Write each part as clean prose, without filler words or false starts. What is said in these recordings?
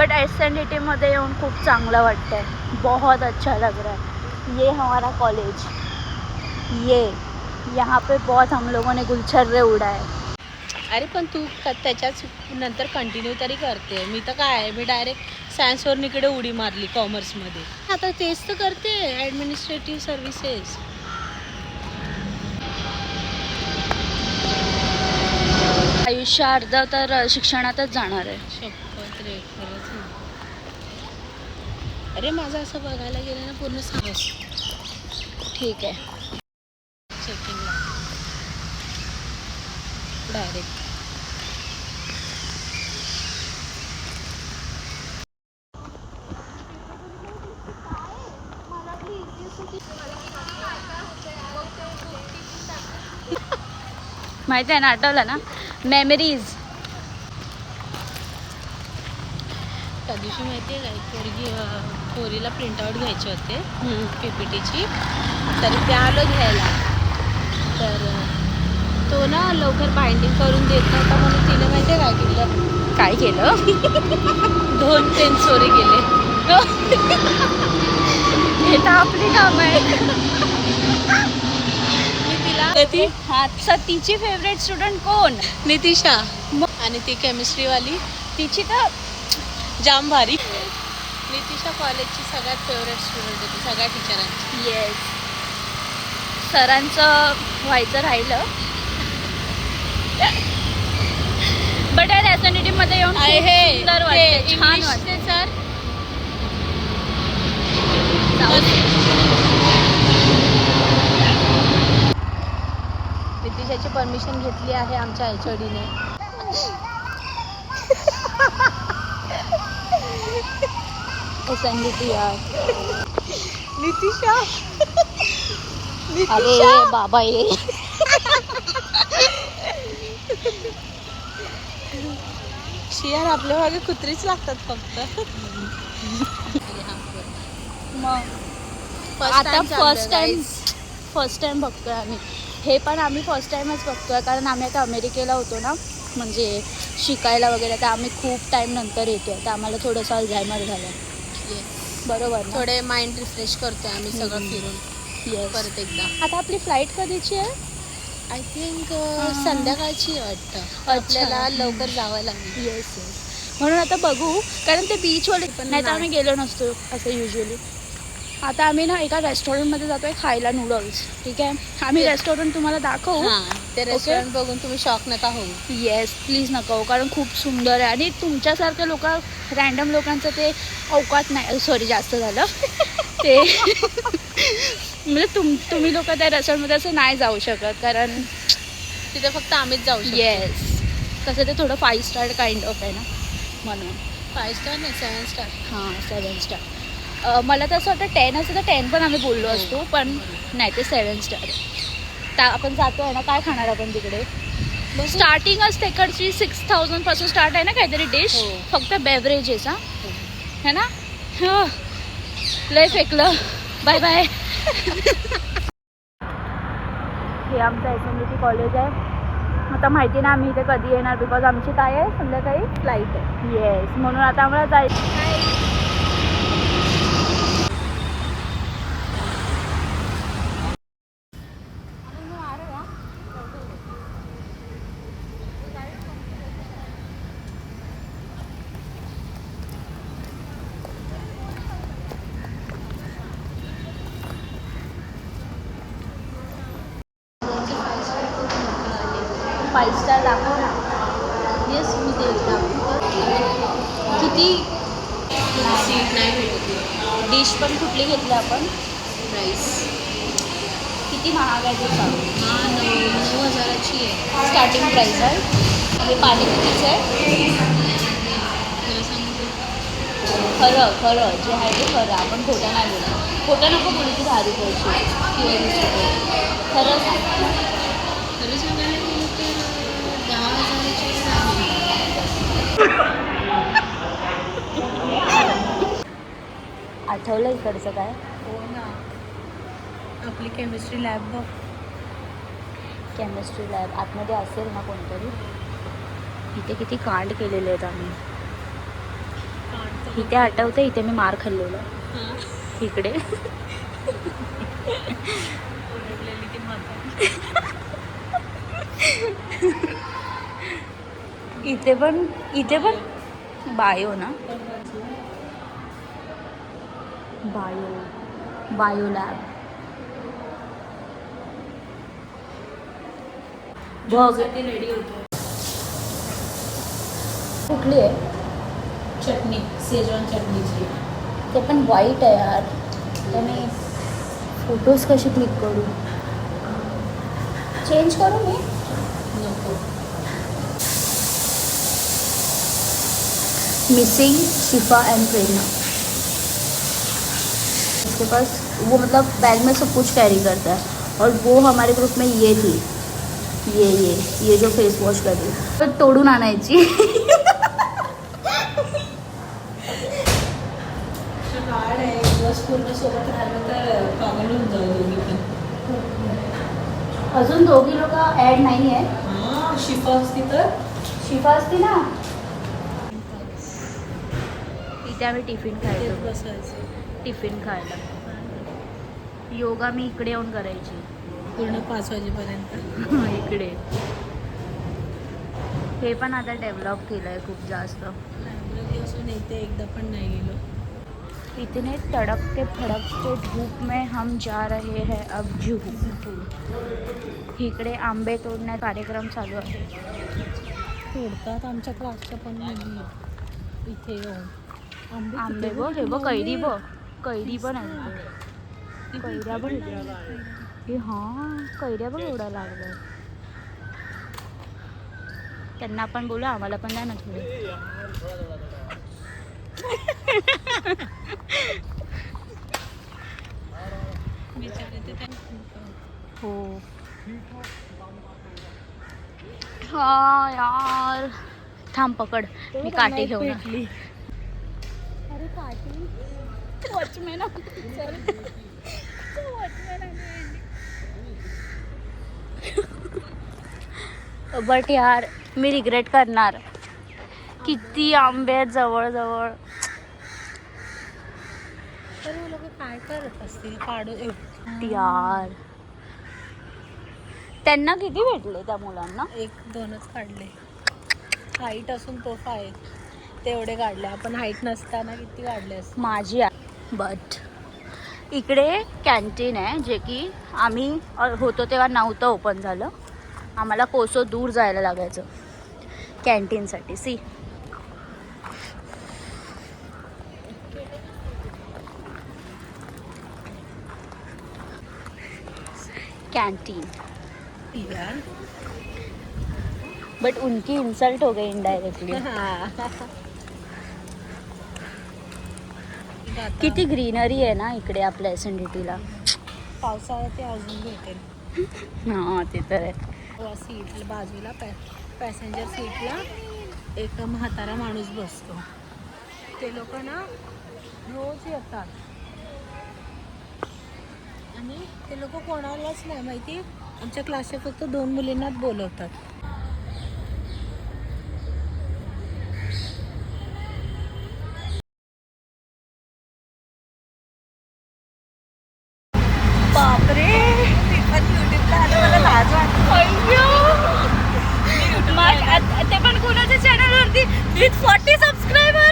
But SNDT मध्ये येऊन खूप चांगलं वाटतंय. बहुत अच्छा लग रहा है. ये हमारा कॉलेज, ये यहाँ पे बहुत हम लोगों ने गुलछर्रे उड़ाए. अरे पण तू त्याच्याच नंतर कंटिन्यू तरी करते. मी तर काय, मी डायरेक्ट सायन्सवरून इकडे उडी मारली कॉमर्समध्ये. आता तेच तर करते, ॲडमिनिस्ट्रेटिव्ह सर्व्हिसेस. आयुष्य अर्ध तर शिक्षणातच जाणार आहे. शपथ रे, खरंच ना. अरे माझं असं बघायला गेलं ना पूर्ण 6 वर्ष ठीक आहे. चेकिंगला डायरेक्ट. माहिती आहे ना, आठवलं ना, मेमरीज. त्या दिवशी माहिती आहे का, पोरीला प्रिंटआउट घ्यायचे होते PPTची, तर ते आलो घ्यायला. तर तो ना लवकर बाइंडिंग करून देत नव्हता, म्हणून तिने माहिती आहे काय केलं, काय केलं? 2 पेन चोरी गेले. हे तर आपली काम आहे. मी तिला कधी हातचा तिची फेवरेट स्टुडंट कोण? नितिशा. आणि ती केमिस्ट्रीवाली तिची तर जाम भारी. नितिशा कॉलेजची सगळ्यात फेवरेट स्टुडंट होती सगळ्या टीचरांची. येस. सरांचं व्हायचं राहिलं. बट या SNDT मध्ये येऊन खूप सुंदर वाटते, छान वाटते. सर नितिशाची परमिशन घेतली आहे आमच्या HODने. SNDT यार. नितिशा अरे बाबा ये. शियार आपल्या मागे कुत्रीच लागतात फक्त. मग आता फर्स्ट टाइम बघतोय आम्ही. हे पण आम्ही फर्स्ट टाइमच बघतोय, कारण आम्ही आता अमेरिकेला होतो ना, म्हणजे शिकायला वगैरे, तर आम्ही खूप टाइम नंतर येतोय, तर आम्हाला थोडंसं अल्झायमर झालं. बरोबर ना? थोडे माइंड रिफ्रेश करतोय आम्ही सगळं फिरून. येस. परत एकदा. आता आपली फ्लाईट कधीची आहे? आय थिंक संध्याकाळची वाटतं. आपल्याला लवकर जावं लागेल. Yes yes. म्हणून आता बघू, कारण ते बीचवाले पण नाही तर आम्ही गेलो नसतो असं युजली. आता आम्ही ना एका रेस्टॉरंटमध्ये जातोय खायला नूडल्स. ठीक आहे, आम्ही रेस्टॉरंट तुम्हाला दाखवू. ते रेस्टॉरंट बघून तुम्ही शॉक नका होऊ. येस, प्लीज नका हो, कारण खूप सुंदर आहे. आणि तुमच्यासारख्या रँडम लोकांचं ते अवकात नाही, सॉरी जास्त झालं ते. म्हणजे तुम्ही लोक त्या रेस्टॉरंटमध्ये असं नाही जाऊ शकत, कारण तिथे फक्त आम्हीच जाऊ शकतो. येस, कसं ते थोडं 5 स्टार काइंड ऑफ आहे ना, म्हणून. 5 स्टार नाही, 7 स्टार. हां, 7 स्टार. मला तर असं वाटतं 10 असतं तर 10 पण आम्ही बोललो असतो, पण नाही, ते 7 स्टार. आपण जातो आहे ना, काय खाणार आपण तिकडे? स्टार्टिंगच तिकडची 6000 पासून स्टार्ट आहे ना काहीतरी डिश. फक्त बेवरेजेस. है ना? हो, लय फेकलं. Bye bye. हे आमचं SNDT कॉलेज आहे. आता माहिती ना आम्ही इथे कधी येणार, बिकॉज आमची काय आहे, संध्याकाळी फ्लाईट आहे. येस, म्हणून आता आम्हाला जायचं. फाईव्ह स्टार दाखव ना. येस, मी ते किती सीट नाही भेटत. डिश पण कुठली घेतली आपण? प्राईस किती महाग आहे ते सांग. 9,000ची आहे स्टार्टिंग प्राईस आहे. हे पाणी कितीचं आहे? खरं जे आहे ते खरं. आपण खोटं नाही बोलतो. खोटं नको बोलू की 10 रुपयाची किंवा 20 रुपये. खरं सांग. खरं सांगायला गेलं तर 10,000ची आठवलं इकडचं काय? हो ना, आपली केमिस्ट्री लॅब बघ. केमिस्ट्री लॅब आतमध्ये असेल ना कोणतरी. इथे किती कांड केलेले आहेत आम्ही. इथे आठवते, इथे मी मार खाल्लेला इकडे. ओरडलेली ती म्हातारी. इथे पण बायो ना, बायो लॅब बघ. रेडी होतो. कुठली आहे? चटणी, शेजवान चटणीची. ते पण वाईट आहे यार. त्याने फोटोज कसे क्लिक करू? चेंज करू मी? नको. मिसिंग शिफा एंड प्रेरणा. उसके पास वो मतलब बैग में सब कुछ कैरी करता है, और वो हमारे ग्रुप में ये थी, ये जो फेस वॉश कर रही तो तोडून आणायची. हार्ड आहे. दिवस पूर्ण सोबत राहिलं तर पागल होऊन जाऊ दोघी पण. अजून दोघी लोक ॲड नाही आहे. हां, शिफा असती तर. शिफा असती ना. इथे आम्ही टिफिन खायचो. बसायचं टिफिन खायला योगा मी इकडे येऊन करायची. पूर्ण 5 वाजेपर्यंत. इकडे हे पण आता डेव्हलप केलं आहे खूप जास्त. लायब्ररी असून इथे एकदा पण नाही गेलो. इतने तड़कते फड़कते धूप में हम जा रहे हैं अब जुहू. इकडे आंबे तोडण्यात कार्यक्रम चालू आहे. तोडतात आमच्या क्लासच्या पण मुली इथे येऊन. आंबे बघ, हे बघ कैरी बघ, कैरी पण आहे. कैऱ्या बघ हे. हां, कैऱ्या बघ एवढा लागलं. त्यांना पण बोलू, आम्हाला पण द्या ना थोडे. हो हा यार, थांब पकड, मी काठी घेऊन. अरे काठी वॉचमॅन बट यार मी रिग्रेट करणार. किती आंबे आहेत जवळजवळ. तर लोक काय करत असतील काढू यार. त्यांना किती भेटले त्या मुलांना? 1-2च काढले. हाईट असून तोफ आहेत तेवढे काढले. आपण हाईट नसताना किती काढले असते. माझी बट इकडे कॅन्टीन आहे, जे की आम्ही होतो तेव्हा नव्हतं ओपन झालं. आम्हाला कोसो दूर जायला लागायचं कॅन्टीनसाठी. See canteen. यार बट उनकी इंसल्ट हो गई इनडायरेक्टली. किती ग्रीनरी आहे ना इकडे आपल्या SNDTला. पावसाळ्यात ते अजून भेटेल. हां ते तर आहे. सीट बाजूला पॅसेंजर सीटला एक म्हातारा माणूस बसतो. ते लोक ना रोज येतात आणि ते लोक कोणालाच नाही माहिती. आमच्या क्लासच्या फक्त 2 मुलींनाच बोलवतात. बापरे, ते पण कुणाच्या चॅनलवरती विथ 40 सबस्क्राइबर.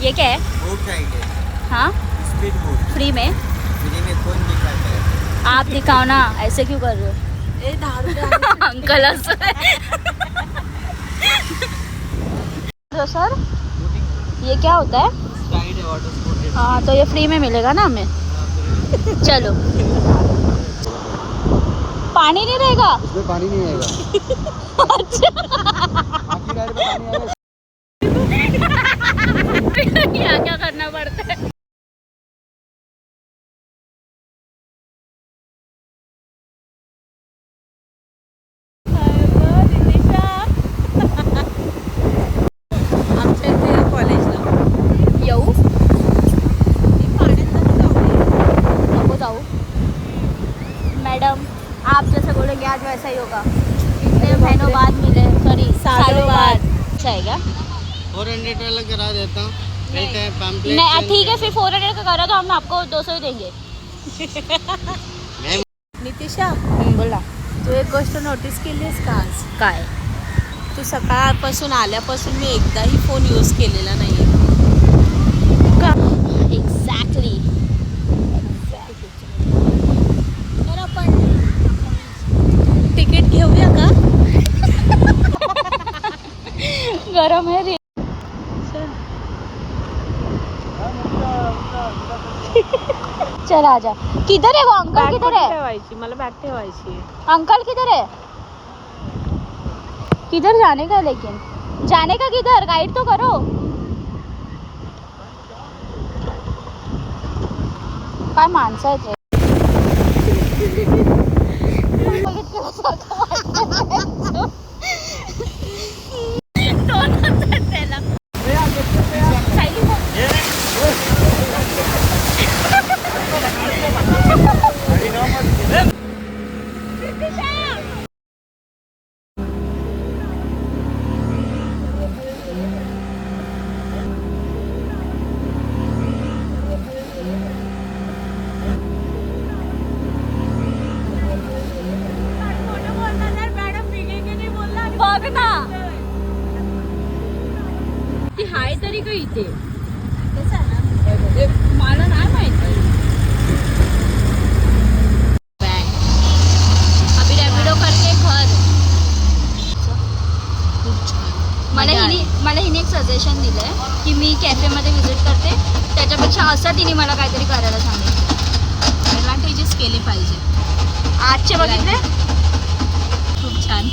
ये क्या है? हाँ, फ्री में कौन दिखाता है? आप दिखाओ ना, ऐसे क्यों कर रहे हो? 10 रुपये अंकल असं. तो सर ये क्या होता है? स्लाइड है, वाटर स्पोर्ट। हाँ, तो ये फ्री में मिलेगा ना हमें? चलो. पानी नहीं रहेगा? इसमें पानी नहीं आएगा। अच्छा. आपकी गाड़ी में पानी आएगा। यहाँ क्या करना पड़ता है? आमच्या इथे कॉलेजला येऊ पाण्यात नको जाऊ. मैडम आप जैसे बोलेंगे आज वैसा ही होगा. इतने महीनों बाद मिले, सॉरी सालों बाद. ऐसा है क्या? 400 वाला करा देता हूँ नहीं ठीक है, फिर 400 का करा तो हम आपको 200 ही देंगे. नितिशा, बोला. तू एक गोष्ट नोटीस केलीस का आज? काय? तू सकाळपासून आल्यापासून मी एकदाही फोन यूज केलेला नाहीये. का? एक्झॅक्टली. तर आपण तिकीट घेऊया का? गरम है रे. चल आजा. किधर है वो अंकल? किधर है ठेवायची मला बॅग ठेवायची. अंकल? किधर है? किधर जाने का? लेकिन जाने का किधर? गाइड तो करो. काय माणसं आहेत रे. बघ ना ती हाय तरी का इथे. मला नाही माहिती. अभी रॅपिडो करते घर. मला हिने एक सजेशन दिलंय की मी कॅफेमध्ये व्हिजिट करते, त्याच्यापेक्षा असं तिने मला काहीतरी करायला सांगितलं. ॲडव्हान्टेजेस केले पाहिजे. आजचे बघितले खूप छान.